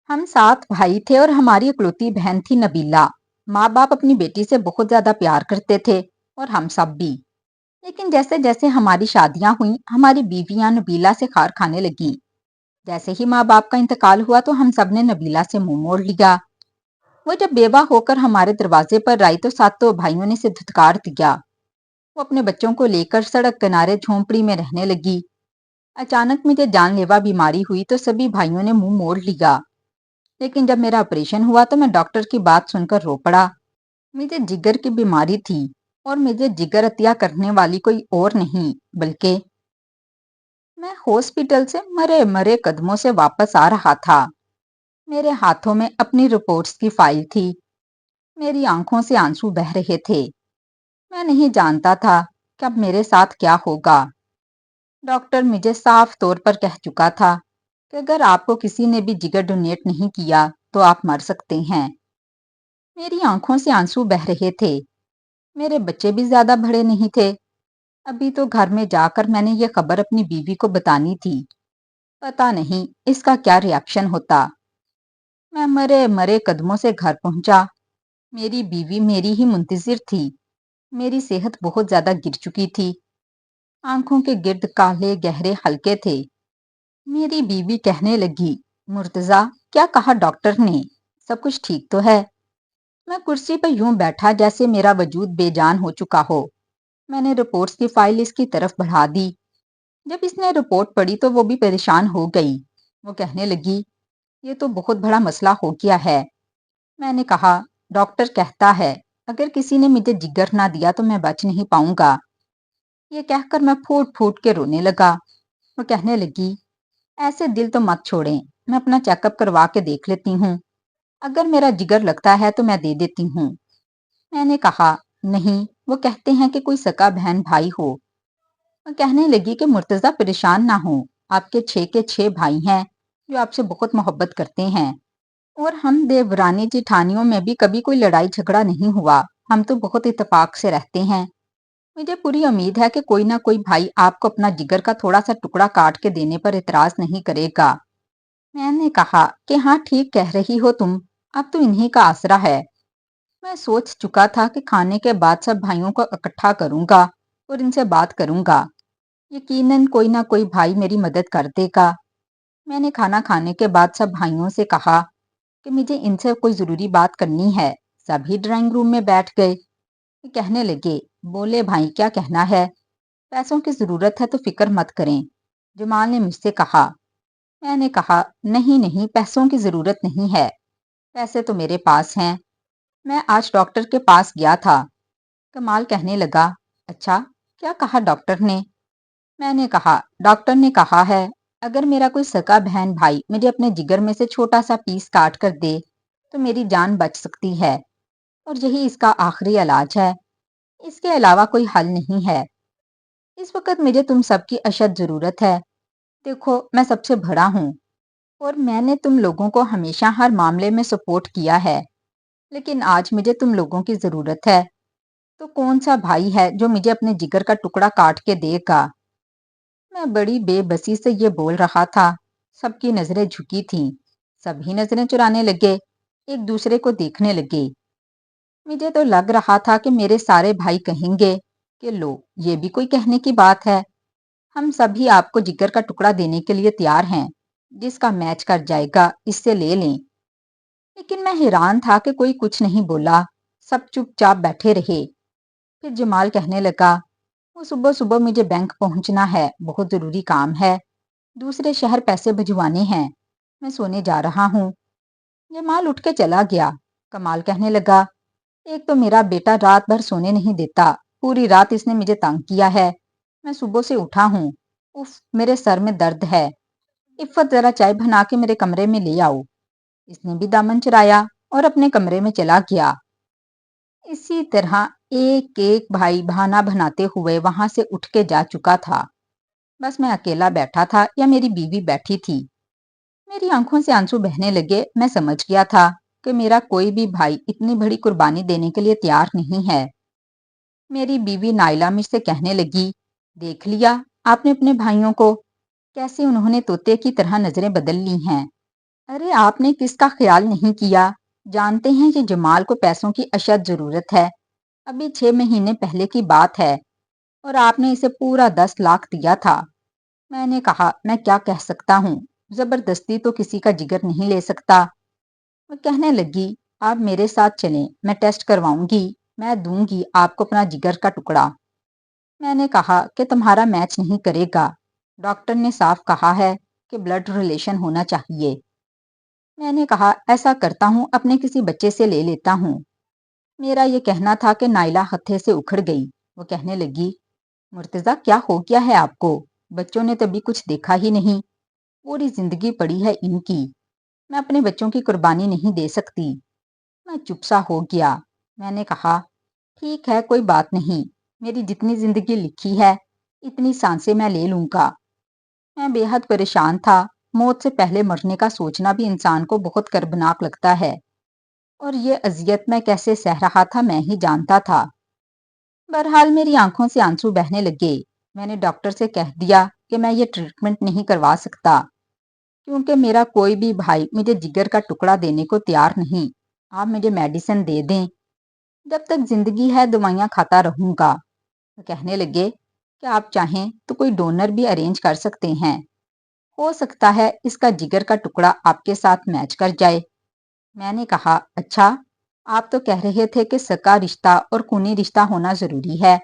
ہم 7 بھائی تھے اور ہماری اکلوتی بہن تھی نبیلہ۔ ماں باپ اپنی بیٹی سے بہت زیادہ پیار کرتے تھے اور ہم سب بھی۔ لیکن جیسے جیسے ہماری شادیاں ہوئیں ہماری بیویاں نبیلہ سے کھار کھانے لگیں۔ جیسے ہی ماں باپ کا انتقال ہوا تو ہم سب نے نبیلہ سے منہ موڑ لیا۔ وہ جب بیوہ ہو کر ہمارے دروازے پر آئی تو ساتوں بھائیوں نے اسے دھتکار دیا۔ وہ اپنے بچوں کو لے کر سڑک کنارے جھونپڑی میں رہنے لگی۔ اچانک مجھے جان لیوا بیماری ہوئی تو سبھی بھائیوں نے منہ موڑ لیا۔ لیکن جب میرا آپریشن ہوا تو میں ڈاکٹر کی بات سن کر رو پڑا۔ مجھے جگر کی بیماری تھی اور مجھے جگر عطیہ کرنے والی کوئی اور نہیں بلکہ میں ہاسپٹل سے مرے مرے قدموں سے واپس آ رہا تھا۔ میرے ہاتھوں میں اپنی رپورٹس کی فائل تھی۔ میری آنکھوں سے آنسو بہہ رہے تھے۔ میں نہیں جانتا تھا کہ اب میرے ساتھ کیا ہوگا۔ ڈاکٹر مجھے صاف طور پر کہہ چکا تھا کہ اگر آپ کو کسی نے بھی جگر ڈونیٹ نہیں کیا تو آپ مر سکتے ہیں۔ میری آنکھوں سے آنسو بہہ رہے تھے۔ میرے بچے بھی زیادہ بڑے نہیں تھے۔ ابھی تو گھر میں جا کر میں نے یہ خبر اپنی بیوی کو بتانی تھی۔ پتہ نہیں اس کا کیا ری ایکشن ہوتا۔ میں مرے مرے قدموں سے گھر پہنچا۔ میری بیوی میری ہی منتظر تھی۔ میری صحت بہت زیادہ گر چکی تھی۔ آنکھوں کے گرد کالے گہرے حلقے تھے۔ میری بیوی کہنے لگی، مرتضیٰ کیا کہا ڈاکٹر نے؟ سب کچھ ٹھیک تو ہے؟ میں کرسی پہ یوں بیٹھا جیسے میرا وجود بے جان ہو چکا ہو۔ میں نے رپورٹس کی فائل اس کی طرف بڑھا دی۔ جب اس نے رپورٹ پڑھی تو وہ بھی پریشان ہو گئی۔ وہ کہنے لگی، یہ تو بہت بڑا مسئلہ ہو گیا ہے۔ میں نے کہا، ڈاکٹر کہتا ہے اگر کسی نے مجھے جگر نہ دیا تو میں بچ نہیں پاؤں گا۔ یہ کہہ کر میں پھوٹ پھوٹ کے رونے لگا۔ وہ کہنے لگی، ایسے دل تو مت چھوڑیں، میں اپنا چیک اپ کروا کے دیکھ لیتی ہوں۔ اگر میرا جگر لگتا ہے تو میں دے دیتی ہوں۔ میں نے کہا، نہیں، وہ کہتے ہیں کہ کوئی سگا بہن بھائی ہو۔ وہ کہنے لگی کہ مرتضیٰ پریشان نہ ہو، آپ کے 6 کے 6 بھائی ہیں جو آپ سے بہت محبت کرتے ہیں، اور ہم دیورانی جیٹھانیوں میں بھی کبھی کوئی لڑائی جھگڑا نہیں ہوا۔ ہم تو بہت اتفاق سے رہتے ہیں۔ مجھے پوری امید ہے کہ کوئی نہ کوئی بھائی آپ کو اپنا جگر کا تھوڑا سا ٹکڑا کاٹ کے دینے پر اعتراض نہیں کرے گا۔ میں نے کہا کہ ہاں ٹھیک کہہ رہی ہو تم، اب تو انہی کا آسرا ہے۔ میں سوچ چکا تھا کہ کھانے کے بعد سب بھائیوں کو اکٹھا کروں گا اور ان سے بات کروں گا۔ یقیناً کوئی نہ کوئی بھائی میری مدد کر دے گا۔ میں نے کھانا کھانے کے بعد سب بھائیوں سے کہا کہ مجھے ان سے کوئی ضروری بات کرنی ہے۔ سبھی ڈرائنگ روم میں بیٹھ گئے۔ کہنے لگے، بولے بھائی کیا کہنا ہے؟ پیسوں کی ضرورت ہے تو فکر مت کریں، جمال نے مجھ سے کہا۔ میں نے کہا، نہیں نہیں، پیسوں کی ضرورت نہیں ہے، پیسے تو میرے پاس ہیں۔ میں آج ڈاکٹر کے پاس گیا تھا۔ کمال کہنے لگا، اچھا کیا کہا ڈاکٹر نے؟ میں نے کہا، ڈاکٹر نے کہا ہے اگر میرا کوئی سگا بہن بھائی مجھے اپنے جگر میں سے چھوٹا سا پیس کاٹ کر دے تو میری جان بچ سکتی ہے، اور یہی اس کا آخری علاج ہے۔ اس کے علاوہ کوئی حل نہیں ہے۔ اس وقت مجھے تم سب کی اشد ضرورت ہے۔ دیکھو میں سب سے بڑا ہوں اور میں نے تم لوگوں کو ہمیشہ ہر معاملے میں سپورٹ کیا ہے، لیکن آج مجھے تم لوگوں کی ضرورت ہے۔ تو کون سا بھائی ہے جو مجھے اپنے جگر کا ٹکڑا کاٹ کے دے گا؟ میں بڑی بے بسی سے یہ بول رہا تھا۔ سب کی نظریں جھکی تھیں۔ سبھی نظریں چرانے لگے، ایک دوسرے کو دیکھنے لگے۔ مجھے تو لگ رہا تھا کہ میرے سارے بھائی کہیں گے کہ لو یہ بھی کوئی کہنے کی بات ہے، ہم سبھی آپ کو جگر کا ٹکڑا دینے کے لیے تیار ہیں، جس کا میچ کر جائے گا اس سے لے لیں۔ لیکن میں حیران تھا کہ کوئی کچھ نہیں بولا، سب چپ چاپ بیٹھے رہے۔ پھر جمال کہنے لگا، وہ صبح صبح مجھے بینک پہنچنا ہے، بہت ضروری کام ہے، دوسرے شہر پیسے بھجوانے ہیں، میں سونے جا رہا ہوں۔ جمال اٹھ کے چلا گیا۔ کمال کہنے لگا، ایک تو میرا بیٹا رات بھر سونے نہیں دیتا، پوری رات اس نے مجھے تنگ کیا ہے، میں صبح سے اٹھا ہوں، اف میرے سر میں درد ہے، عفت ذرا چائے بنا کے میرے کمرے میں لے آؤ۔ اس نے بھی دامن چرایا اور اپنے کمرے میں چلا گیا۔ اسی طرح ایک ایک بھائی بہانہ بناتے ہوئے وہاں سے اٹھ کے جا چکا تھا۔ بس میں اکیلا بیٹھا تھا یا میری بیوی بیٹھی تھی۔ میری آنکھوں سے آنسو بہنے لگے۔ میں سمجھ گیا تھا کہ میرا کوئی بھی بھائی اتنی بڑی قربانی دینے کے لیے تیار نہیں ہے۔ میری بیوی نائلہ مجھ سے کہنے لگی، دیکھ لیا آپ نے اپنے بھائیوں کو، کیسے انہوں نے طوطے کی طرح نظریں بدل لی ہیں۔ ارے آپ نے کس کا خیال نہیں کیا؟ جانتے ہیں کہ جمال کو پیسوں کی اشد ضرورت ہے۔ ابھی 6 مہینے پہلے کی بات ہے اور آپ نے اسے پورا 10 لاکھ دیا تھا۔ میں نے کہا میں کیا کہہ سکتا ہوں، زبردستی تو کسی کا جگر نہیں لے سکتا۔ وہ کہنے لگی آپ میرے ساتھ چلیں، میں ٹیسٹ کرواؤں گی، میں دوں گی آپ کو اپنا جگر کا ٹکڑا۔ میں نے کہا کہ تمہارا میچ نہیں کرے گا، ڈاکٹر نے صاف کہا ہے کہ بلڈ ریلیشن ہونا چاہیے۔ میں نے کہا ایسا کرتا ہوں اپنے کسی بچے سے لے لیتا ہوں۔ میرا یہ کہنا تھا کہ نائلہ ہتھے سے اکھڑ گئی۔ وہ کہنے لگی مرتضیٰ کیا ہو گیا ہے آپ کو؟ بچوں نے تبھی کچھ دیکھا ہی نہیں، پوری زندگی پڑی ہے ان کی، میں اپنے بچوں کی قربانی نہیں دے سکتی۔ میں چپ سا ہو گیا۔ میں نے کہا ٹھیک ہے کوئی بات نہیں، میری جتنی زندگی لکھی ہے اتنی سانسیں میں لے لوں گا۔ میں بے حد پریشان تھا، موت سے پہلے مرنے کا سوچنا بھی انسان کو بہت کربناک لگتا ہے، اور یہ اذیت میں کیسے سہ رہا تھا میں ہی جانتا تھا۔ بہرحال میری آنکھوں سے آنسو بہنے لگے۔ میں نے ڈاکٹر سے کہہ دیا کہ میں یہ ٹریٹمنٹ نہیں کروا سکتا کیونکہ میرا کوئی بھی بھائی مجھے جگر کا ٹکڑا دینے کو تیار نہیں۔ آپ مجھے میڈیسن دے دیں، جب تک زندگی ہے دوائیاں کھاتا رہوں گا۔ وہ کہنے لگے کہ آپ چاہیں تو کوئی ڈونر بھی ارینج کر سکتے ہیں، ہو سکتا ہے اس کا جگر کا ٹکڑا آپ کے ساتھ میچ کر جائے۔ میں نے کہا اچھا، آپ تو کہہ رہے تھے کہ سگا رشتہ اور خونی رشتہ ہونا ضروری ہے۔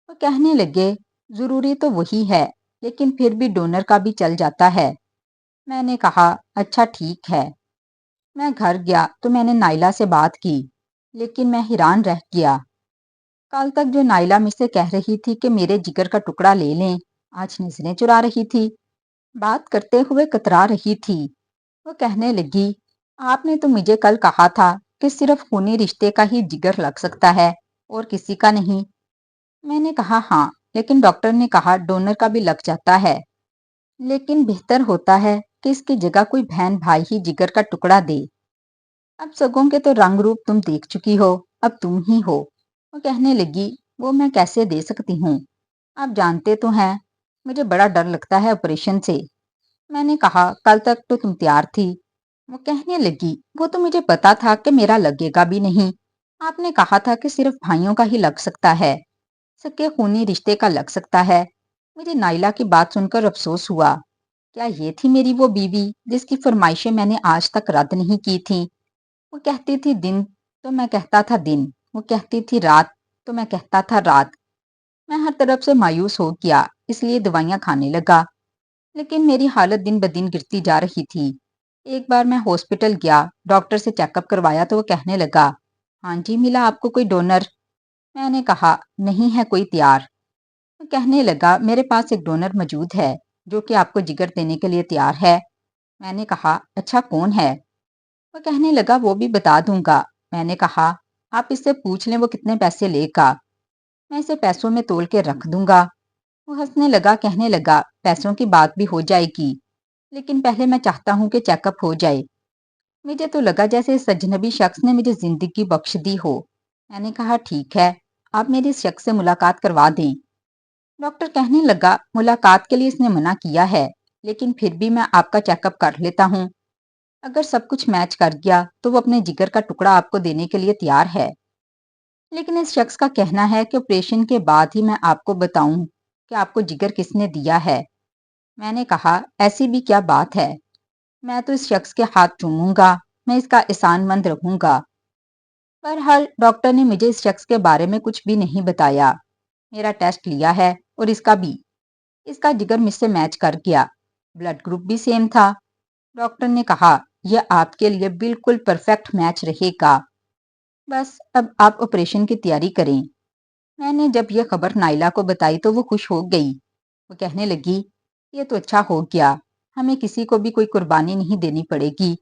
وہ کہنے لگے ضروری تو وہی ہے لیکن پھر بھی ڈونر کا بھی چل جاتا ہے۔ میں نے کہا اچھا ٹھیک ہے۔ میں گھر گیا تو میں نے نائلہ سے بات کی، لیکن میں حیران رہ گیا۔ کل تک جو نائلہ مجھ سے کہہ رہی تھی کہ میرے جگر کا ٹکڑا لے لیں، آج نظریں چرا رہی تھی، بات کرتے ہوئے کترا رہی تھی۔ وہ کہنے لگی آپ نے تو مجھے کل کہا تھا کہ صرف خونی رشتے کا ہی جگر لگ سکتا ہے اور کسی کا نہیں۔ میں نے کہا ہاں، لیکن ڈاکٹر نے کہا ڈونر کا بھی لگ جاتا ہے، لیکن بہتر ہوتا ہے کہ اس کی جگہ کوئی بہن بھائی ہی جگر کا ٹکڑا دے۔ اب سگوں کے تو رنگ روپ تم دیکھ چکی ہو، اب تم ہی ہو۔ وہ کہنے لگی وہ میں کیسے دے سکتی ہوں؟ آپ جانتے تو ہیں مجھے بڑا ڈر لگتا ہے آپریشن سے۔ میں نے کہا کل تک تو تم تیار تھی۔ وہ کہنے لگی وہ تو مجھے پتا تھا کہ میرا لگے گا بھی نہیں، آپ نے کہا تھا کہ صرف بھائیوں کا ہی لگ سکتا ہے، سکے خونی رشتے کا لگ سکتا ہے۔ مجھے نائلہ کی بات سن کر افسوس ہوا، کیا یہ تھی میری وہ بیوی جس کی فرمائشیں میں نے آج تک رد نہیں کی تھیں؟ وہ کہتی تھی دن تو میں کہتا تھا دن، وہ کہتی تھی رات تو میں کہتا تھا رات۔ میں ہر طرف سے مایوس ہو گیا، اس لیے دوائیاں کھانے لگا، لیکن میری حالت دن بدن گرتی جا رہی تھی۔ ایک بار میں ہاسپٹل گیا، ڈاکٹر سے چیک اپ کروایا تو وہ کہنے لگا ہاں جی ملا آپ کو کوئی ڈونر؟ میں نے کہا نہیں ہے کوئی تیار۔ وہ کہنے لگا میرے پاس ایک ڈونر موجود ہے جو کہ آپ کو جگر دینے کے لیے تیار ہے۔ میں نے کہا اچھا کون ہے؟ وہ کہنے لگا وہ بھی بتا دوں گا۔ میں نے کہا آپ اس سے پوچھ لیں وہ کتنے پیسے لے گا، میں اسے پیسوں میں تول کے رکھ دوں گا۔ وہ ہنسنے لگا، کہنے لگا پیسوں کی بات بھی ہو جائے گی، لیکن پہلے میں چاہتا ہوں کہ چیک اپ ہو جائے۔ مجھے تو لگا جیسے اس اجنبی شخص نے مجھے زندگی بخش دی ہو۔ میں نے کہا ٹھیک ہے، آپ میری اس شخص سے ملاقات کروا دیں۔ ڈاکٹر کہنے لگا ملاقات کے لیے اس نے منع کیا ہے، لیکن پھر بھی میں آپ کا چیک اپ کر لیتا ہوں، اگر سب کچھ میچ کر گیا تو وہ اپنے جگر کا ٹکڑا آپ کو دینے کے لیے تیار ہے، لیکن اس شخص کا کہنا ہے کہ آپریشن کے بعد ہی میں آپ کو بتاؤں کہ آپ کو جگر کس نے دیا ہے۔ میں نے کہا ایسی بھی کیا بات ہے، میں تو اس شخص کے ہاتھ چوموں گا، میں اس کا احسان مند رہوں گا۔ بہرحال ڈاکٹر نے مجھے اس شخص کے بارے میں کچھ بھی نہیں بتایا۔ میرا ٹیسٹ لیا ہے اور اس کا بھی، اس کا جگر مجھ سے میچ کر گیا، بلڈ گروپ بھی سیم تھا۔ ڈاکٹر نے کہا یہ آپ کے لیے بالکل پرفیکٹ میچ رہے گا، بس اب آپ آپریشن کی تیاری کریں۔ میں نے جب یہ خبر نائلہ کو بتائی تو وہ خوش ہو گئی۔ وہ کہنے لگی یہ تو اچھا ہو گیا، ہمیں کسی کو بھی کوئی قربانی نہیں دینی پڑے گی۔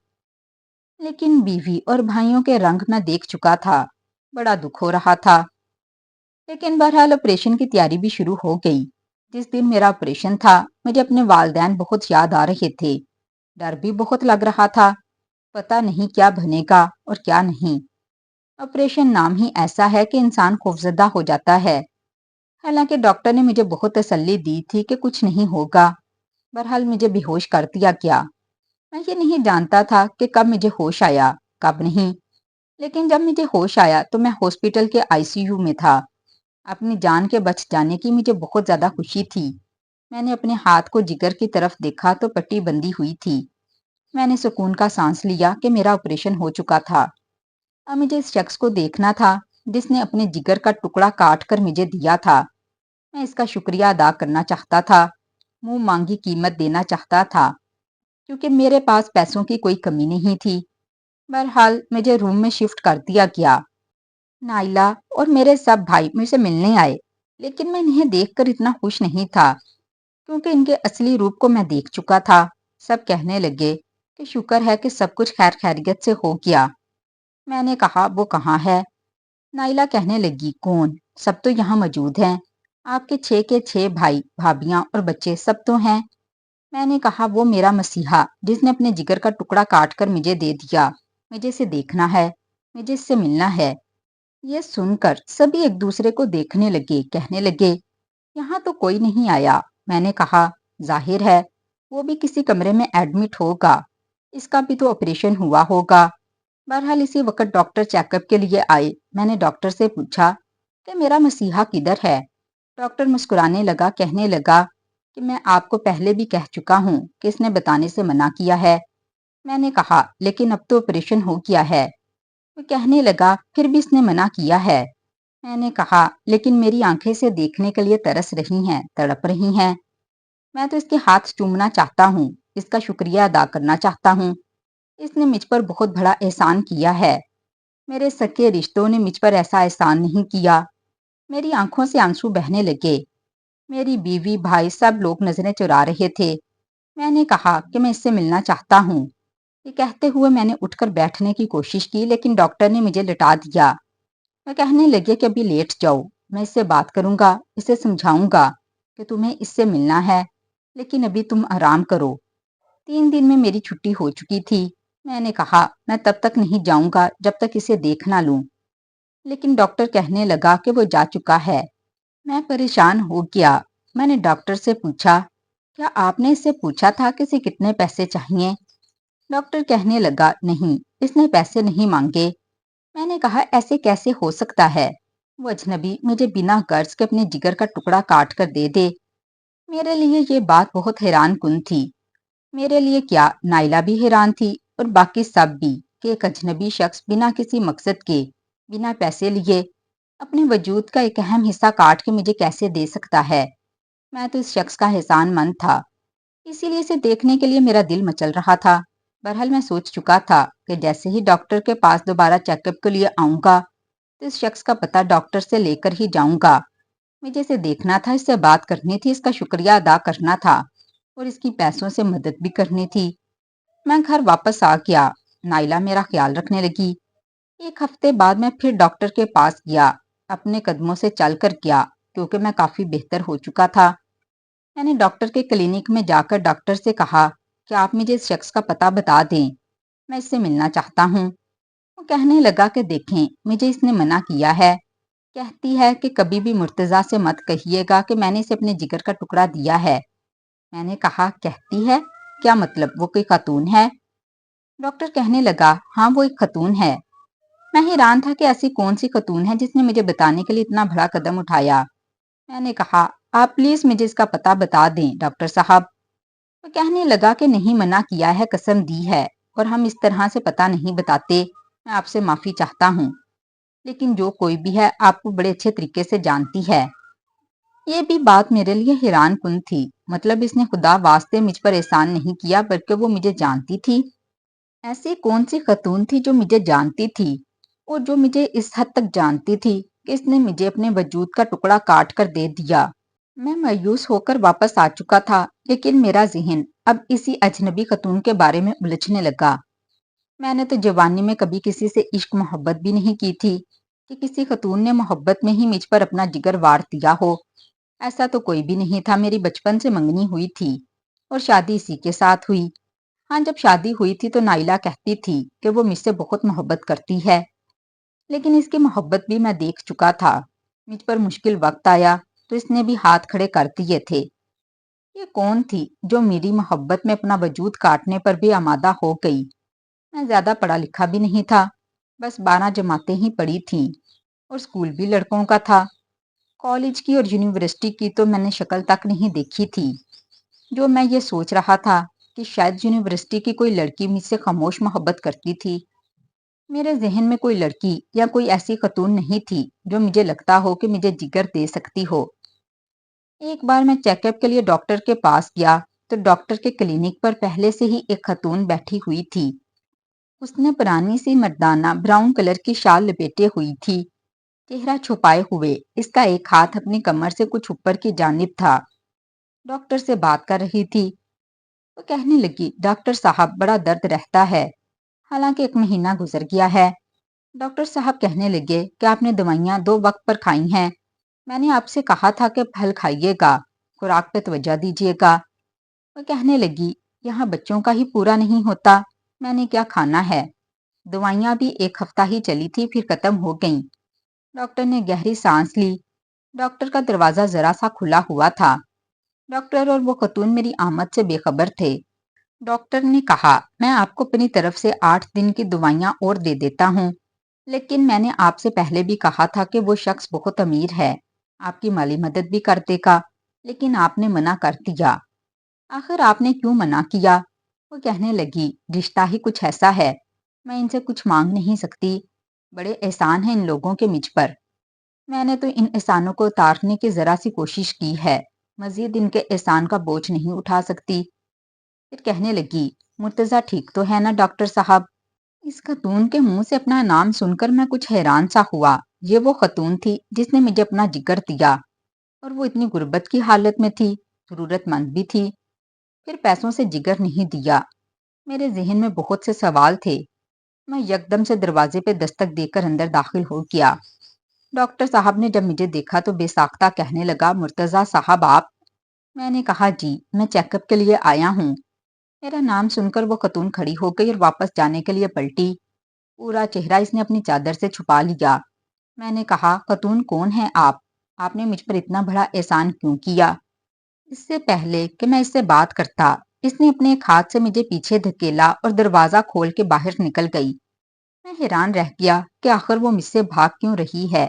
لیکن بیوی اور بھائیوں کے رنگ میں دیکھ چکا تھا، بڑا دکھ ہو رہا تھا۔ لیکن بہرحال آپریشن کی تیاری بھی شروع ہو گئی۔ جس دن میرا آپریشن تھا مجھے اپنے والدین بہت یاد آ رہے تھے، ڈر بھی بہت لگ رہا تھا، پتہ نہیں کیا بنے گا اور کیا نہیں۔ آپریشن نام ہی ایسا ہے کہ انسان خوفزدہ ہو جاتا ہے۔ حالانکہ ڈاکٹر نے مجھے بہت تسلی دی تھی کہ کچھ نہیں ہوگا، بہرحال مجھے بے ہوش کر دیا گیا۔ میں یہ نہیں جانتا تھا کہ کب مجھے ہوش آیا، کب نہیں، لیکن جب مجھے ہوش آیا تو میں ہاسپٹل کے آئی سی یو میں تھا۔ اپنی جان کے بچ جانے کی مجھے بہت زیادہ خوشی تھی۔ میں نے اپنے ہاتھ کو جگر کی طرف دیکھا تو پٹی بندھی ہوئی تھی۔ میں نے سکون کا سانس لیا کہ میرا آپریشن ہو چکا تھا۔ اب مجھے اس شخص کو دیکھنا تھا جس نے اپنے جگر کا ٹکڑا کاٹ کر مجھے دیا تھا۔ میں اس کا شکریہ ادا کرنا چاہتا تھا، منہ مانگی قیمت دینا چاہتا تھا، کیونکہ میرے پاس پیسوں کی کوئی کمی نہیں تھی۔ بہرحال مجھے روم میں شفٹ کر دیا گیا۔ نائلہ اور میرے سب بھائی مجھ سے ملنے آئے، لیکن میں انہیں دیکھ کر اتنا خوش نہیں تھا کیونکہ ان کے اصلی روپ کو میں دیکھ چکا تھا۔ سب کہنے لگے کہ شکر ہے کہ سب کچھ خیر خیریت سے ہو گیا۔ میں نے کہا وہ کہاں ہے؟ نائلہ کہنے لگی کون؟ سب تو یہاں موجود ہیں، آپ کے 6 بھائی بھابیاں اور بچے سب تو ہیں۔ میں نے کہا وہ میرا مسیحا جس نے اپنے جگر کا ٹکڑا کاٹ کر مجھے دے دیا، مجھے اسے دیکھنا ہے، مجھے اس سے ملنا ہے۔ یہ سن کر سبھی ایک دوسرے کو دیکھنے لگے، کہنے لگے یہاں تو کوئی نہیں آیا۔ میں نے کہا ظاہر ہے وہ بھی کسی کمرے میں ایڈمٹ ہوگا، اس کا بھی تو آپریشن ہوا ہوگا۔ بہرحال اسی وقت ڈاکٹر چیک اپ کے لیے آئے۔ میں نے ڈاکٹر سے پوچھا کہ میرا مسیحا کدھر ہے؟ ڈاکٹر مسکرانے لگا، کہنے لگا کہ میں آپ کو پہلے بھی کہہ چکا ہوں کہ اس نے بتانے سے منع کیا ہے۔ میں نے کہا لیکن اب تو آپریشن ہو گیا ہے۔ وہ کہنے لگا پھر بھی اس نے منع کیا ہے۔ میں نے کہا لیکن میری آنکھیں سے دیکھنے کے لیے ترس رہی ہیں، تڑپ رہی ہیں۔ میں تو اس کے ہاتھ چومنا چاہتا ہوں، اس کا شکریہ ادا کرنا چاہتا ہوں۔ اس نے مجھ پر بہت بڑا احسان کیا ہے۔ میرے سکے رشتوں نے مجھ پر ایسا احسان نہیں کیا۔ میری آنکھوں سے آنسو بہنے لگے۔ میری بیوی بھائی سب لوگ نظریں چرا رہے تھے۔ میں نے کہا کہ میں اس سے ملنا چاہتا ہوں۔ یہ کہتے ہوئے میں نے اٹھ کر بیٹھنے کی کوشش کی لیکن ڈاکٹر نے مجھے لٹا دیا۔ وہ کہنے لگے کہ ابھی لیٹ جاؤ، میں اس سے بات کروں گا، اسے سمجھاؤں گا کہ تمہیں اس سے ملنا ہے، لیکن ابھی تم آرام کرو۔ 3 دن میں میری چھٹی ہو چکی تھی۔ میں نے کہا میں تب تک نہیں جاؤں گا جب تک اسے دیکھ نہ لوں، لیکن ڈاکٹر کہنے لگا کہ وہ جا چکا ہے۔ میں پریشان ہو گیا۔ میں نے ڈاکٹر سے پوچھا کیا آپ نے اس سے پوچھا تھا کہ اسے کتنے پیسے چاہیے؟ ڈاکٹر کہنے لگا نہیں، اس نے پیسے نہیں مانگے۔ میں نے کہا ایسے کیسے ہو سکتا ہے؟ وہ اجنبی مجھے بنا غرض کے اپنے جگر کا ٹکڑا کاٹ کر دے دے۔ میرے لیے یہ بات بہت حیران کن تھی۔ میرے لیے کیا، نائلہ بھی حیران تھی اور باقی سب بھی کہ ایک اجنبی شخص بنا کسی مقصد کے، بنا پیسے لیے اپنے وجود کا ایک اہم حصہ کاٹ کے مجھے کیسے دے سکتا ہے۔ میں تو اس شخص کا احسان مند تھا، اسی لیے اسے دیکھنے کے لیے میرا دل مچل رہا تھا۔ بہرحال میں سوچ چکا تھا کہ جیسے ہی ڈاکٹر کے پاس دوبارہ چیک اپ کے لیے آؤں گا تو اس شخص کا پتہ ڈاکٹر سے لے کر ہی جاؤں گا۔ مجھے اسے دیکھنا تھا، اس سے بات کرنی تھی، اس کا شکریہ ادا کرنا تھا اور اس کی پیسوں سے مدد بھی کرنی تھی۔ میں گھر واپس آ گیا۔ نائلہ میرا خیال رکھنے لگی۔ 1 ہفتے بعد میں پھر ڈاکٹر کے پاس گیا، اپنے قدموں سے چل کر گیا کیونکہ میں کافی بہتر ہو چکا تھا۔ میں نے ڈاکٹر کے کلینک میں جا کر ڈاکٹر سے کہا کہ آپ مجھے اس شخص کا پتہ بتا دیں، میں اس سے ملنا چاہتا ہوں۔ وہ کہنے لگا کہ دیکھیں مجھے اس نے منع کیا ہے، کہتی ہے کہ کبھی بھی مرتضیٰ سے مت کہیے گا کہ میں نے اسے اپنے جگر کا ٹکڑا دیا ہے۔ میں نے کہا کہتی ہے، کیا مطلب وہ کوئی خاتون ہے؟ ڈاکٹر کہنے لگا ہاں وہ ایک خاتون ہے۔ میں حیران تھا کہ ایسی کون سی خاتون ہے جس نے مجھے بتانے کے لیے اتنا بڑا قدم اٹھایا۔ میں نے کہا آپ پلیز مجھے اس کا پتہ بتا دیں ڈاکٹر صاحب۔ وہ کہنے لگا کہ نہیں، منع کیا ہے، قسم دی ہے اور ہم اس طرح سے پتہ نہیں بتاتے، میں آپ سے معافی چاہتا ہوں، لیکن جو کوئی بھی ہے آپ کو بڑے اچھے طریقے سے جانتی ہے۔ یہ بھی بات میرے لیے حیران کن تھی، مطلب اس نے خدا واسطے مجھ پر احسان نہیں کیا بلکہ وہ مجھے جانتی تھی۔ ایسی کون سی خاتون تھی جو مجھے جانتی تھی اور جو مجھے اس حد تک جانتی تھی کہ اس نے مجھے اپنے وجود کا ٹکڑا کاٹ کر دے دیا۔ میں مایوس ہو کر واپس آ چکا تھا، لیکن میرا ذہن اب اسی اجنبی خاتون کے بارے میں الجھنے لگا۔ میں نے تو جوانی میں کبھی کسی سے عشق محبت بھی نہیں کی تھی کہ کسی خاتون نے محبت میں ہی مجھ پر اپنا جگر وار دیا ہو۔ ایسا تو کوئی بھی نہیں تھا۔ میری بچپن سے منگنی ہوئی تھی اور شادی اسی کے ساتھ ہوئی۔ ہاں جب شادی ہوئی تھی تو نائلہ کہتی تھی کہ وہ مجھ سے بہت محبت کرتی ہے، لیکن اس کی محبت بھی میں دیکھ چکا تھا۔ مجھ پر مشکل وقت آیا تو اس نے بھی ہاتھ کھڑے کر دیے تھے۔ یہ کون تھی جو میری محبت میں اپنا وجود کاٹنے پر بھی آمادہ ہو گئی؟ میں زیادہ پڑھا لکھا بھی نہیں تھا، بس 12 جماعتیں ہی پڑھی تھیں، اور اسکول بھی لڑکوں کا تھا۔ کالج کی اور یونیورسٹی کی تو میں نے شکل تک نہیں دیکھی تھی۔ جو میں یہ سوچ رہا تھا کہ شاید یونیورسٹی کی کوئی لڑکی مجھ سے خاموش محبت کرتی تھی۔ میرے ذہن میں کوئی لڑکی یا کوئی ایسی خاتون نہیں تھی جو مجھے لگتا ہو کہ مجھے جگر دے سکتی ہو۔ ایک بار میں چیک اپ کے لیے ڈاکٹر کے پاس گیا تو ڈاکٹر کے کلینک پر پہلے سے ہی ایک خاتون بیٹھی ہوئی تھی۔ اس نے پرانی سی مردانہ براؤن کلر کی شال لپیٹے ہوئی تھی، چہرہ چھپائے ہوئے۔ اس کا ایک ہاتھ اپنی کمر سے کچھ اوپر کی جانب تھا۔ ڈاکٹر سے بات کر رہی تھی۔ وہ کہنے لگی، ڈاکٹر صاحب بڑا درد رہتا ہے، حالانکہ 1 مہینہ گزر گیا ہے۔ ڈاکٹر صاحب کہنے لگے کہ آپ نے دوائیاں 2 وقت پر کھائی ہیں۔ میں نے آپ سے کہا تھا کہ پھل کھائیے گا، خوراک پہ توجہ دیجیے گا۔ وہ کہنے لگی، یہاں بچوں کا ہی پورا نہیں ہوتا، میں نے کیا کھانا ہے؟ دوائیاں بھی 1 ہفتہ ہی چلی تھی، پھر ختم ہو گئیں۔ ڈاکٹر نے گہری سانس لی۔ ڈاکٹر کا دروازہ ذرا سا کھلا ہوا تھا۔ ڈاکٹر اور وہ خاتون میری آمد سے بے خبر تھے۔ ڈاکٹر نے کہا، میں آپ کو اپنی طرف سے 8 دن کی دوائیاں اور دے دیتا ہوں، لیکن میں نے آپ سے پہلے بھی کہا تھا کہ وہ شخص بہت امیر ہے، آپ کی مالی مدد بھی کر دے گا، لیکن آپ نے منع کر دیا۔ آخر آپ نے کیوں منع کیا؟ وہ کہنے لگی، رشتہ ہی کچھ ایسا ہے، میں ان سے کچھ مانگ نہیں سکتی، بڑے احسان ہیں ان لوگوں کے مجھ پر۔ میں نے تو ان احسانوں کو اتارنے کی ذرا سی کوشش کی ہے، مزید ان کے احسان کا بوجھ نہیں اٹھا سکتی۔ پھر کہنے لگی، مرتضیٰ ٹھیک تو ہے نا ڈاکٹر صاحب؟ اس خاتون کے منہ سے اپنا نام سن کر میں کچھ حیران سا ہوا۔ یہ وہ خاتون تھی جس نے مجھے اپنا جگر دیا، اور وہ اتنی غربت کی حالت میں تھی، ضرورت مند بھی تھی، پھر پیسوں سے جگر نہیں دیا۔ میرے ذہن میں بہت سے سوال تھے۔ میں یکدم سے دروازے پہ دستک دے کر اندر داخل ہو گیا۔ ڈاکٹر صاحب نے جب مجھے دیکھا تو بے ساختہ کہنے لگا، مرتضیٰ صاحب آپ؟ میں نے کہا، جی، میں چیک اپ کے لیے آیا ہوں۔ میرا نام سن کر وہ خاتون کھڑی ہو گئی اور واپس جانے کے لیے پلٹی۔ پورا چہرہ اس نے اپنی چادر سے چھپا لیا۔ میں نے کہا، خاتون کون ہیں آپ؟ آپ نے مجھ پر اتنا بڑا احسان کیوں کیا؟ اس سے پہلے کہ میں اس سے بات کرتا، اس نے اپنے ایک ہاتھ سے مجھے پیچھے دھکیلا اور دروازہ کھول کے باہر نکل گئی۔ میں حیران رہ گیا کہ آخر وہ مجھ سے بھاگ کیوں رہی ہے۔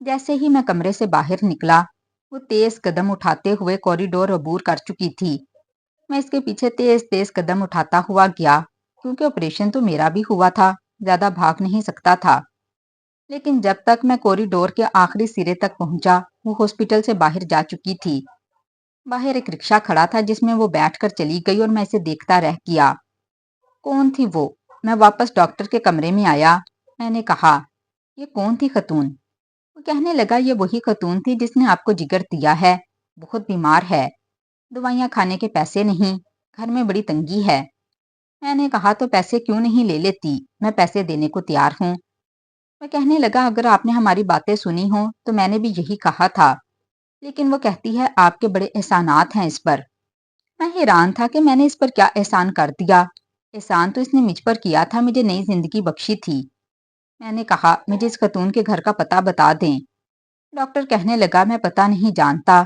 جیسے ہی میں کمرے سے باہر نکلا، وہ تیز قدم اٹھاتے ہوئے کوریڈور عبور کر چکی تھی۔ میں اس کے پیچھے تیز تیز قدم اٹھاتا ہوا گیا، کیونکہ آپریشن تو میرا بھی ہوا تھا، زیادہ بھاگ نہیں سکتا تھا۔ لیکن جب تک میں کوریڈور کے آخری سرے تک پہنچا، وہ ہاسپٹل سے باہر جا چکی تھی۔ باہر ایک رکشہ کھڑا تھا جس میں وہ بیٹھ کر چلی گئی اور میں اسے دیکھتا رہ گیا۔ کون تھی وہ؟ میں واپس ڈاکٹر کے کمرے میں آیا۔ میں نے کہا، یہ کون تھی خاتون؟ وہ کہنے لگا، یہ وہی خاتون تھی جس نے آپ کو جگر دیا ہے، بہت بیمار ہے، دوائیاں کھانے کے پیسے نہیں، گھر میں بڑی تنگی ہے۔ میں نے کہا، تو پیسے کیوں نہیں لے لیتی؟ میں پیسے دینے کو تیار ہوں۔ وہ کہنے لگا، اگر آپ نے ہماری باتیں سنی ہوں تو میں نے بھی یہی کہا تھا، لیکن وہ کہتی ہے آپ کے بڑے احسانات ہیں اس پر۔ میں حیران تھا کہ میں نے اس پر کیا احسان کر دیا۔ احسان تو اس نے مجھ پر کیا تھا، مجھے نئی زندگی بخشی تھی۔ میں نے کہا، مجھے اس خاتون کے گھر کا پتہ بتا دیں۔ ڈاکٹر کہنے لگا، میں پتہ نہیں جانتا،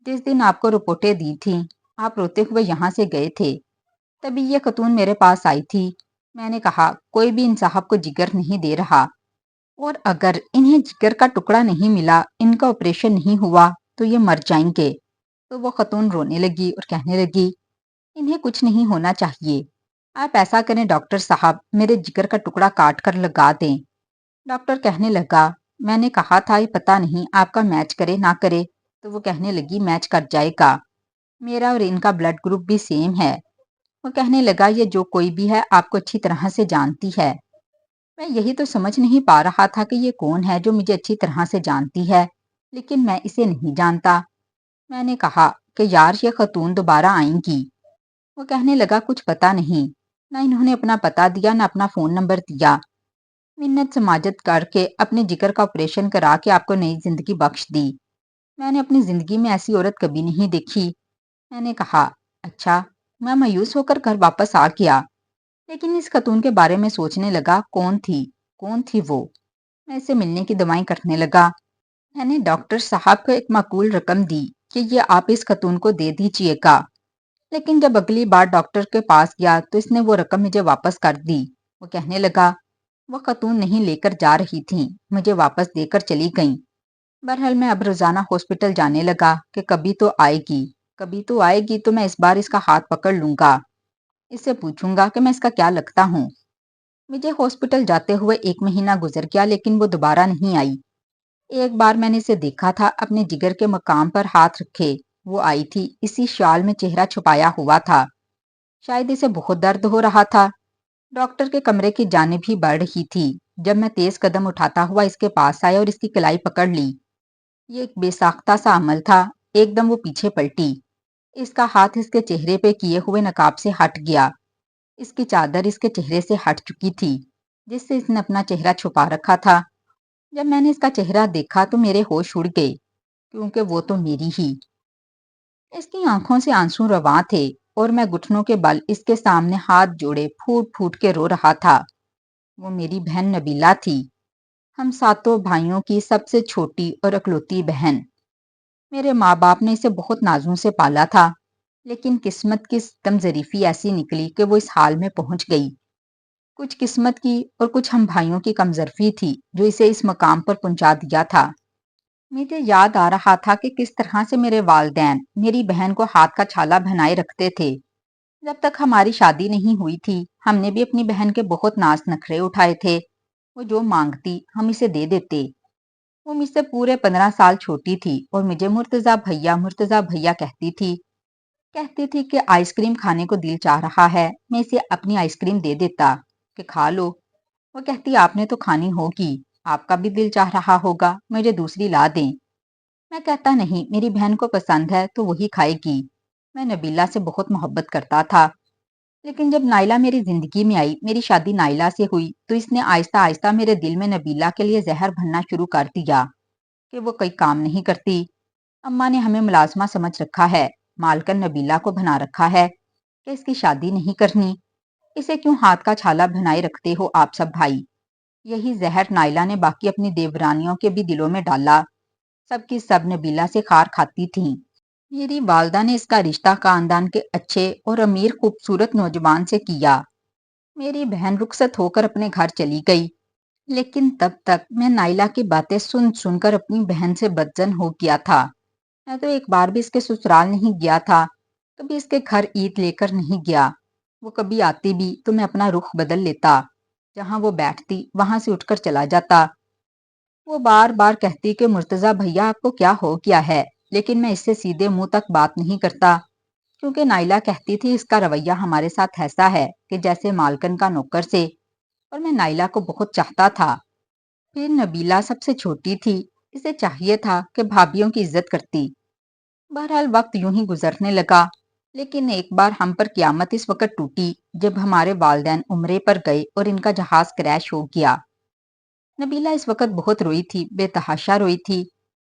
جس دن آپ کو رپورٹیں دی تھیں آپ روتے ہوئے یہاں سے گئے تھے، تبھی یہ خاتون میرے پاس آئی تھی۔ میں نے کہا، کوئی بھی ان صاحب کو جگر نہیں دے رہا، اور اگر انہیں جگر کا ٹکڑا نہیں ملا، ان کا آپریشن نہیں ہوا تو یہ مر جائیں گے۔ تو وہ خاتون رونے لگی اور کہنے لگی، انہیں کچھ نہیں ہونا چاہیے، آپ ایسا کریں ڈاکٹر صاحب، میرے جگر کا ٹکڑا کاٹ کر لگا دیں۔ ڈاکٹر کہنے لگا، میں نے کہا تھا یہ پتہ نہیں آپ کا میچ کرے نہ کرے، تو وہ کہنے لگی، میچ کر جائے گا، میرا اور ان کا بلڈ گروپ بھی سیم ہے۔ وہ کہنے لگا، یہ جو کوئی بھی ہے آپ کو اچھی طرح سے جانتی ہے۔ میں یہی تو سمجھ نہیں پا رہا تھا کہ یہ کون ہے جو مجھے اچھی طرح سے جانتی ہے، لیکن میں اسے نہیں جانتا۔ میں نے کہا کہ یار یہ خاتون دوبارہ آئیں گی۔ وہ کہنے لگا، کچھ پتا نہیں، نہ انہوں نے اپنا پتہ دیا نہ اپنا فون نمبر دیا۔ منت سماجت کر کے اپنے جگر کا آپریشن کرا کے آپ کو نئی زندگی بخش دی۔ میں نے اپنی زندگی میں ایسی عورت کبھی نہیں دیکھی۔ میں نے کہا، اچھا۔ میں مایوس ہو کر گھر واپس آ گیا، لیکن اس خاتون کے بارے میں سوچنے لگا، کون تھی وہ؟ میں اسے ملنے کی دعائیں کرنے لگا۔ میں نے ڈاکٹر صاحب کو ایک معقول رقم دی کہ یہ آپ اس خاتون کو دے دیجیے گا، لیکن جب اگلی بار ڈاکٹر کے پاس گیا تو اس نے وہ رقم مجھے واپس کر دی۔ وہ کہنے لگا وہ خاتون نہیں لے کر جا رہی تھیں، مجھے واپس دے کر چلی گئیں۔ بہرحال میں اب روزانہ ہاسپٹل جانے لگا کہ کبھی تو آئے گی، کبھی تو آئے گی تو میں اس بار اس کا ہاتھ پکڑ لوں گا، اس سے پوچھوں گا کہ میں اس کا کیا لگتا ہوں۔ مجھے ہاسپٹل جاتے ہوئے 1 مہینہ گزر گیا لیکن وہ دوبارہ نہیں آئی۔ ایک بار میں نے اسے دیکھا تھا اپنے جگر کے مقام پر ہاتھ رکھے، وہ آئی تھی، اسی شال میں چہرہ چھپایا ہوا تھا، شاید اسے بہت درد ہو رہا تھا۔ ڈاکٹر کے کمرے کی جانب ہی بڑھ رہی تھی جب میں تیز قدم اٹھاتا ہوا اس کے پاس آیا اور اس کی کلائی پکڑ لی۔ یہ ایک بے ساختہ سا عمل تھا، ایک دم وہ پیچھے پلٹی، اس کا ہاتھ اس کے چہرے پہ کیے ہوئے نقاب سے ہٹ گیا، اس کی چادر اس کے چہرے سے ہٹ چکی تھی جس سے اس نے اپنا چہرہ چھپا رکھا تھا۔ جب میں نے اس کا چہرہ دیکھا تو میرے ہوش اڑ گئے، کیونکہ وہ تو میری ہی۔ اس کی آنکھوں سے آنسو رواں تھے اور میں گھٹنوں کے بل اس کے سامنے ہاتھ جوڑے پھوٹ پھوٹ کے رو رہا تھا۔ وہ میری بہن نبیلہ تھی، ہم 7 بھائیوں کی سب سے چھوٹی اور اکلوتی بہن۔ میرے ماں باپ نے اسے بہت نازوں سے پالا تھا، لیکن قسمت کی ستم ظریفی ایسی نکلی کہ وہ اس حال میں پہنچ گئی۔ کچھ قسمت کی اور کچھ ہم بھائیوں کی کمظرفی تھی جو اسے اس مقام پر پہنچا دیا تھا۔ مجھے یاد آ رہا تھا کہ کس طرح سے میرے والدین میری بہن کو ہاتھ کا چھالا بنائے رکھتے تھے۔ جب تک ہماری شادی نہیں ہوئی تھی ہم نے بھی اپنی بہن کے بہت ناز نخرے اٹھائے تھے، وہ جو مانگتی ہم اسے دے دیتے۔ وہ مجھ سے پورے 15 سال چھوٹی تھی اور مجھے مرتضی بھیا کہتی تھی کہ آئس کریم کھانے کو دل چاہ رہا ہے، میں اسے اپنی آئس کریم دے دیتا کہ کھا لو۔ وہ کہتی آپ نے تو کھانی ہوگی، آپ کا بھی دل چاہ رہا ہوگا، مجھے دوسری لا دیں۔ میں کہتا نہیں، میری بہن کو پسند ہے تو وہی کھائے گی۔ میں نبیلہ سے بہت محبت کرتا تھا، لیکن جب نائلہ میری زندگی میں آئی، میری شادی نائلہ سے ہوئی، تو اس نے آہستہ آہستہ میرے دل میں نبیلہ کے لیے زہر بھرنا شروع کر دیا کہ وہ کوئی کام نہیں کرتی، اماں نے ہمیں ملازمہ سمجھ رکھا ہے، مالکن نبیلہ کو بنا رکھا ہے کہ اس کی شادی نہیں کرنی، اسے کیوں ہاتھ کا چھالا بنائے رکھتے ہو آپ سب بھائی۔ یہی زہر نائلہ نے باقی اپنی دیورانیوں کے بھی دلوں میں ڈالا، سب کی سب نبیلہ سے خار کھاتی تھیں۔ میری والدہ نے اس کا رشتہ خاندان کے اچھے اور امیر خوبصورت نوجوان سے کیا۔ میری بہن رخصت ہو کر اپنے گھر چلی گئی، لیکن تب تک میں نائلہ کی باتیں سن سن کر اپنی بہن سے بدظن ہو گیا تھا۔ میں تو ایک بار بھی اس کے سسرال نہیں گیا تھا، کبھی اس کے گھر عید لے کر نہیں گیا۔ وہ کبھی آتی بھی تو میں اپنا رخ بدل لیتا، جہاں وہ بیٹھتی وہاں سے اٹھ کر چلا جاتا۔ وہ بار بار کہتی کہ مرتضی بھیا آپ کو کیا ہو گیا ہے، لیکن میں اس سے سیدھے منہ تک بات نہیں کرتا، کیونکہ نائلہ کہتی تھی اس کا رویہ ہمارے ساتھ ایسا ہے کہ جیسے مالکن کا نوکر سے، اور میں نائلہ کو بہت چاہتا تھا۔ پھر نبیلہ سب سے چھوٹی تھی، اسے چاہیے تھا کہ بھابھیوں کی عزت کرتی۔ بہرحال وقت یوں ہی گزرنے لگا، لیکن ایک بار ہم پر قیامت اس وقت ٹوٹی جب ہمارے والدین عمرے پر گئے اور ان کا جہاز کریش ہو گیا۔ نبیلہ اس وقت بہت روئی تھی، بے تحاشا روئی تھی،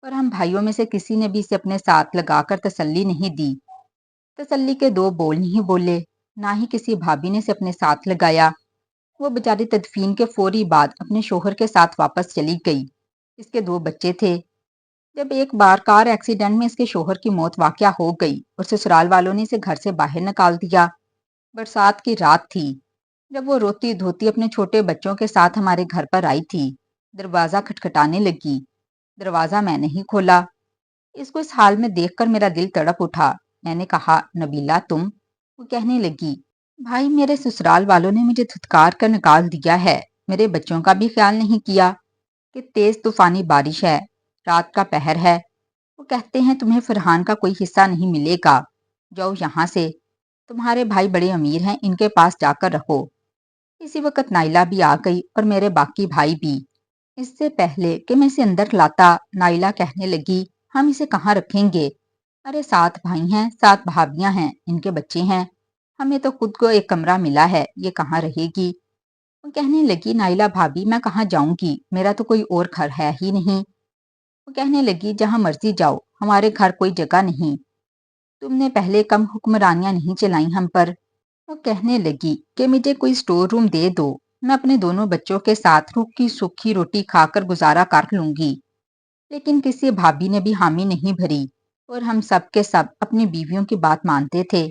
اور ہم بھائیوں میں سے کسی نے بھی اسے اپنے ساتھ لگا کر تسلی نہیں دی، تسلی کے 2 بول نہیں بولے، نہ ہی کسی بھابھی نے اسے اپنے ساتھ لگایا۔ وہ بیچاری تدفین کے فوری بعد اپنے شوہر کے ساتھ واپس چلی گئی، اس کے 2 بچے تھے۔ جب ایک بار کار ایکسیڈنٹ میں اس کے شوہر کی موت واقعہ ہو گئی اور سسرال والوں نے اسے گھر سے باہر نکال دیا، برسات کی رات تھی، جب وہ روتی دھوتی اپنے چھوٹے بچوں کے ساتھ ہمارے گھر پر آئی تھی، دروازہ کھٹکھٹانے لگی، دروازہ میں نہیں کھولا۔ اس کو اس حال میں دیکھ کر میرا دل تڑپ اٹھا، میں نے کہا نبیلہ تم؟ وہ کہنے لگی بھائی میرے سسرال والوں نے مجھے دھتکار کر نکال دیا ہے، میرے بچوں کا بھی خیال نہیں کیا کہ تیز طوفانی بارش ہے، رات کا پہر ہے، وہ کہتے ہیں تمہیں فرحان کا کوئی حصہ نہیں ملے گا، جاؤ یہاں سے، تمہارے بھائی بڑے امیر ہیں، ان کے پاس جا کر رہو۔ اسی وقت نائلہ بھی آ گئی اور میرے باقی بھائی بھی۔ اس سے پہلے کہ میں اسے اندر لاتا، نائلہ کہنے لگی ہم اسے کہاں رکھیں گے؟ ارے 7 بھائی ہیں، 7 بھابیاں ہیں، ان کے بچے ہیں، ہمیں تو خود کو ایک کمرہ ملا ہے، یہ کہاں رہے گی؟ وہ کہنے لگی نائلہ بھابی میں کہاں جاؤں گی، میرا تو کوئی اور گھر ہے ہی نہیں۔ وہ کہنے لگی جہاں مرضی جاؤ، ہمارے گھر کوئی جگہ نہیں، تم نے پہلے کم حکمرانیاں نہیں چلائیں ہم پر۔ وہ کہنے لگی کہ مجھے کوئی سٹور روم دے دو، میں اپنے دونوں بچوں کے ساتھ روکھی سوکھی روٹی کھا کر گزارا کر لوں گی، لیکن کسی بھابھی نے بھی حامی نہیں بھری۔ اور ہم سب کے سب اپنی بیویوں کی بات مانتے تھے۔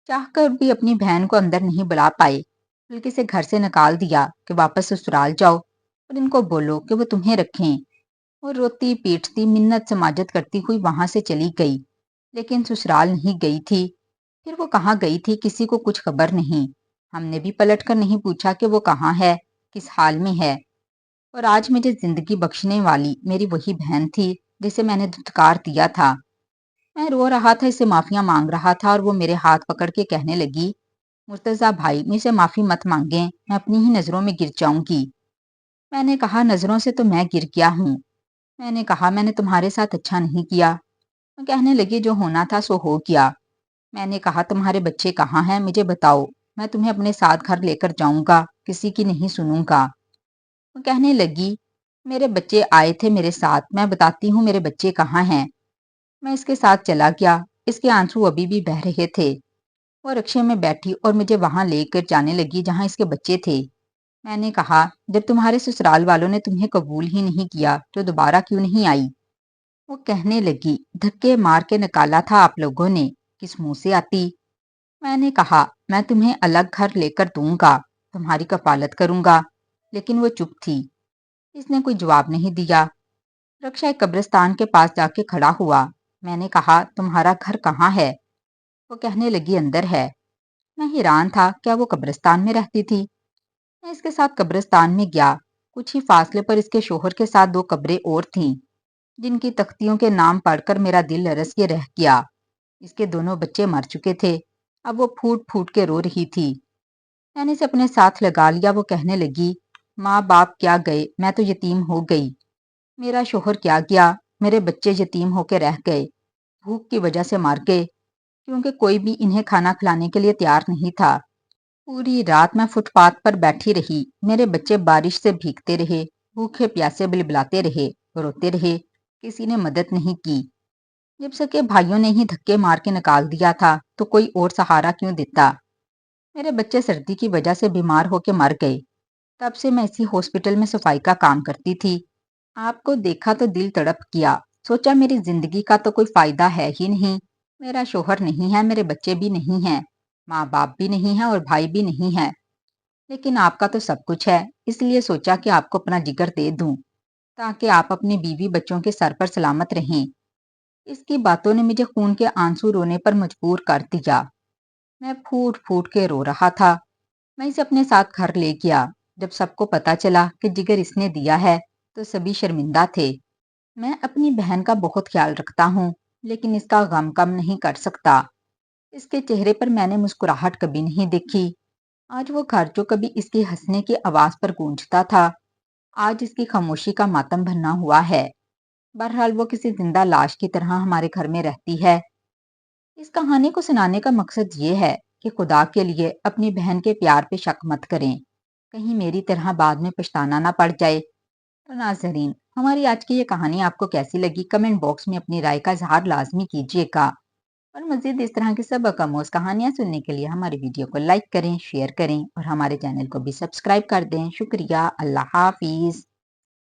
چاہ کر بھی اپنی بہن کو اندر نہیں بلا پائے، بلکہ اسے گھر سے نکال دیا کہ واپس سسرال جاؤ اور ان کو بولو کہ وہ تمہیں رکھیں۔ اور روتی پیٹتی منت سماجت کرتی ہوئی وہاں سے چلی گئی، لیکن سسرال نہیں گئی تھی۔ پھر وہ کہاں گئی تھی کسی کو کچھ خبر نہیں۔ ہم نے بھی پلٹ کر نہیں پوچھا کہ وہ کہاں ہے، کس حال میں ہے۔ اور آج مجھے زندگی بخشنے والی میری وہی بہن تھی جسے میں نے دھتکار دیا تھا۔ میں رو رہا تھا، اسے معافیاں مانگ رہا تھا، اور وہ میرے ہاتھ پکڑ کے کہنے لگی، مرتضیٰ بھائی مجھ سے معافی مت مانگیں، میں اپنی ہی نظروں میں گر جاؤں گی۔ میں نے کہا نظروں سے تو میں گر گیا ہوں۔ میں نے کہا میں نے تمہارے ساتھ اچھا نہیں کیا۔ وہ کہنے لگی جو ہونا تھا سو ہو گیا۔ میں نے کہا تمہارے بچے کہاں ہیں مجھے بتاؤ، میں تمہیں اپنے ساتھ گھر لے کر جاؤں گا، کسی کی نہیں سنوں گا۔ وہ کہنے لگی میرے بچے آئے تھے میرے ساتھ، میں بتاتی ہوں میرے بچے کہاں ہیں۔ میں اس کے ساتھ چلا گیا، اس کے آنسو ابھی بھی بہہ رہے تھے۔ وہ رکشے میں بیٹھی اور مجھے وہاں لے کر جانے لگی جہاں اس کے بچے تھے۔ میں نے کہا جب تمہارے سسرال والوں نے تمہیں قبول ہی نہیں کیا تو دوبارہ کیوں نہیں آئی؟ وہ کہنے لگی دھکے مار کے نکالا تھا آپ لوگوں نے، کس منہ سے آتی؟ میں نے کہا میں تمہیں الگ گھر لے کر دوں گا، تمہاری کفالت کروں گا، لیکن وہ چپ تھی۔ اس نے کوئی جواب نہیں دیا۔ رکشا ایک قبرستان کے پاس جا کے کھڑا ہوا۔ میں نے کہا تمہارا گھر کہاں ہے؟ وہ کہنے لگی اندر ہے۔ میں حیران تھا، کیا وہ قبرستان میں رہتی تھی؟ میں اس کے ساتھ قبرستان میں گیا۔ کچھ ہی فاصلے پر اس کے شوہر کے ساتھ دو قبریں اور تھیں، جن کی تختیوں کے نام پڑھ کر میرا دل لرز کے رہ گیا۔ اس کے دونوں بچے مر چکے تھے، اب وہ پھوٹ پھوٹ کے رو رہی تھی۔ میں نے اسے اپنے ساتھ لگا لیا۔ وہ کہنے لگی ماں باپ کیا گئے، میں تو یتیم ہو گئی۔ میرا شوہر کیا گیا، میرے بچے یتیم ہو کے رہ گئے، بھوک کی وجہ سے مر گئے، کیونکہ کوئی بھی انہیں کھانا کھلانے کے لیے تیار نہیں تھا۔ پوری رات میں فٹ پاتھ پر بیٹھی رہی، میرے بچے بارش سے بھیگتے رہے، بھوکے پیاسے بلبلاتے رہے، روتے رہے، کسی نے مدد نہیں کی۔ جب سکے بھائیوں نے ہی دھکے مار کے نکال دیا تھا تو کوئی اور سہارا کیوں دیتا؟ میرے بچے سردی کی وجہ سے بیمار ہو کے مر گئے۔ تب سے میں اسی ہاسپٹل میں صفائی کا کام کرتی تھی۔ آپ کو دیکھا تو دل تڑپ گیا، سوچا میری زندگی کا تو کوئی فائدہ ہے ہی نہیں۔ میرا شوہر نہیں ہے، میرے بچے بھی نہیں ہیں، ماں باپ بھی نہیں ہیں اور بھائی بھی نہیں ہیں، لیکن آپ کا تو سب کچھ ہے، اس لیے سوچا کہ آپ کو اپنا جگر دے دوں تاکہ آپ اپنی بیوی بچوں کے سر پر سلامت رہیں۔ اس کی باتوں نے مجھے خون کے آنسو رونے پر مجبور کر دیا۔ میں پھوٹ پھوٹ کے رو رہا تھا۔ میں اسے اپنے ساتھ گھر لے گیا۔ جب سب کو پتا چلا کہ جگر اس نے دیا ہے تو سبھی شرمندہ تھے۔ میں اپنی بہن کا بہت خیال رکھتا ہوں، لیکن اس کا غم کم نہیں کر سکتا۔ اس کے چہرے پر میں نے مسکراہٹ کبھی نہیں دیکھی۔ آج وہ گھر جو کبھی اس کی ہنسنے کی آواز پر گونجتا تھا، آج اس کی خاموشی کا ماتم بھرنا ہوا ہے۔ بہرحال وہ کسی زندہ لاش کی طرح ہمارے گھر میں رہتی ہے۔ اس کہانی کو سنانے کا مقصد یہ ہے کہ خدا کے لیے اپنی بہن کے پیار پہ شک مت کریں، کہیں میری طرح بعد میں پچھتانا نہ پڑ جائے۔ تو ناظرین، ہماری آج کی یہ کہانی آپ کو کیسی لگی؟ کمنٹ باکس میں اپنی رائے کا اظہار لازمی کیجیے گا، اور مزید اس طرح کی سبق آموز کہانیاں سننے کے لیے ہماری ویڈیو کو لائک کریں، شیئر کریں اور ہمارے چینل کو بھی سبسکرائب کر دیں۔ شکریہ، اللہ حافظ۔